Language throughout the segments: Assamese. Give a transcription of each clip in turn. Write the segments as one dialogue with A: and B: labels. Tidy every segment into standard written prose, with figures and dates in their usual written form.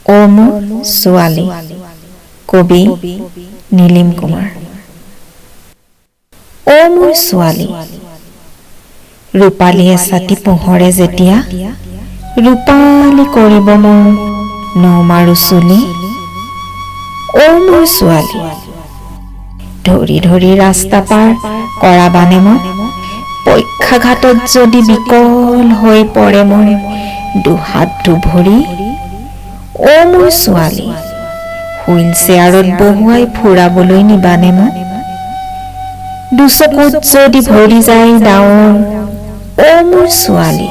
A: অ মোৰ ছোৱালী। কবি নীলিম কুমাৰ। অ মোৰ ছোৱালী, ৰূপালী এছাতি পোহৰে যেতিয়া ৰূপালী কৰিব মোৰ নমাৰো চুলি। অ মোৰ ছোৱালী, ধৰি ধৰি ৰাস্তা পাৰ কৰাবানে মোক, পক্ষাঘাতত যদি বিকল হৈ পৰে মোৰ দুহাত দুভৰি। অ মোৰ ছোৱালী, হুইল চেয়াৰত বহুৱাই ফুৰাবলৈ নিবানে মোক, দুচকুত যদি ভৰি যায় ডাৱৰ। অ মোৰ ছোৱালী,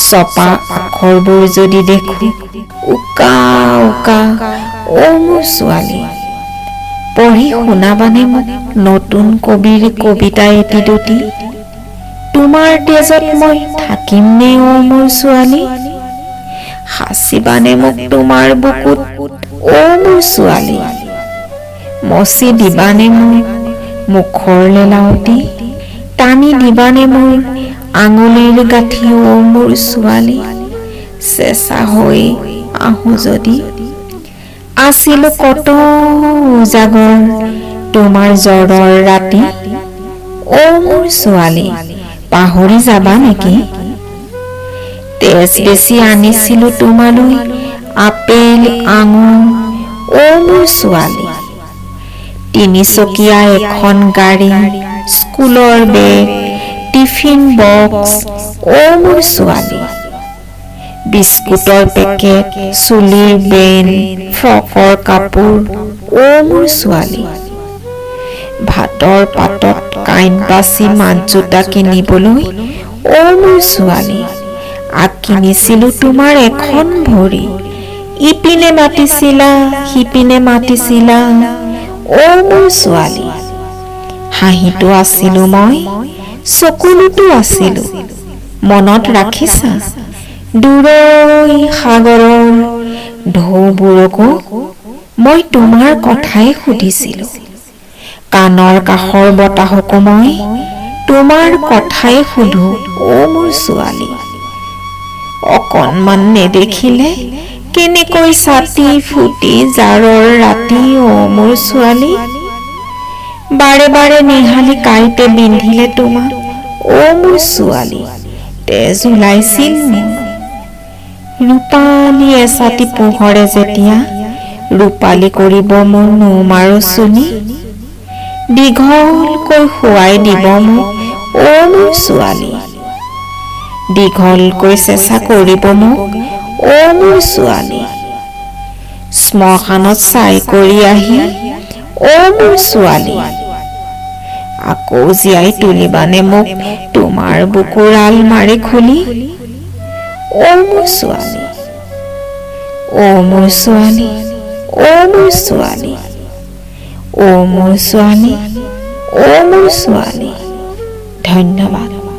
A: ছপা আখৰবোৰ যদি দেখো উকা উকা। অ মোৰ ছোৱালী, পঢ়ি শুনাবানে মোক নতুন কবিৰ কবিতা এটি দুটি, তোমাৰ তেজত মই থাকিম নে অ মোৰ ছোৱালী, সাঁচিবানে মোক তোমাৰ বুকুত অ মোৰ ছোৱালী, মচি দিবানে মোৰ মুখৰ লেলাৱতি, টানি দিবানে মোৰ আঙুলিৰ গাঁঠি অ মোৰ ছোৱালী, চেঁচা হৈ আহোঁ যদি। আছিলো কত উজাগৰ তোমাৰ জ্বৰৰ ৰাতি। অ মোৰ ছোৱালী, পাহৰি যাবা নেকি, তেজ বেছি আনিছিলো তোমালৈ আপেল আঙুৰ। অ মোৰ ছোৱালী, তিনিচকীয়া এখন গাড়ী, স্কুলৰ বেগ, টিফিন বক্স। অ মোৰ ছোৱালী, বিস্কুটৰ পেকেট, চুলিৰ বেন, ফ্ৰকৰ কাপোৰ। অ মোৰ ছোৱালী, ভাতৰ পাতত কাঁইট বাচি মাতজোতা কিনিবলৈ। অ মোৰ ছোৱালী, আগ কিনিছিলো তোমাৰ এখন ভৰি, ইপিনে মাতিছিলা সিপিনে মাতিছিলা। অ মোৰ ছোৱালী, হাঁহিটো আছিলো মই, চকুলোতো আছিলো, মনত ৰাখিছা দূৰৈ সাগৰৰ ঢৌবোৰকো মই তোমাৰ কথাই সুধিছিলো, কাণৰ কাষৰ বতাহকো মই তোমাৰ কথাই সুধো। অ মোৰ ছোৱালী, অকণমান নেদেখিলে কেনেকৈ ছাতি ফুটি জাৰৰ ৰাতি। অ মোৰ ছোৱালী, বাৰে বাৰে নিহালি কাঁইটে বিন্ধিলে তোমাক। অ মোৰ ছোৱালী, তেজ ওলাইছিল মোৰ, ৰূপালী এছাতি পোহৰে যেতিয়া ৰূপালী কৰিব মোৰ নমাৰো চুলি, দীঘলকৈ শুৱাই দিব মোক অ মোৰ ছোৱালী, দীঘলকৈ চেঁচা কৰিব মোক অ মোৰ ছোৱালী, শ্মশানত চাই কৰি আহি অ মোৰ ছোৱালী, আকৌ জীয়াই তুলিবানে মোক তোমাৰ বুকুৰ আলমাৰি খুলি। অ মোৰ ছোৱালী, অ মোৰ ছোৱালী, অ মোৰ ছোৱালী, অ মোৰ ছোৱালী, অ মোৰ ছোৱালী। ধন্যবাদ।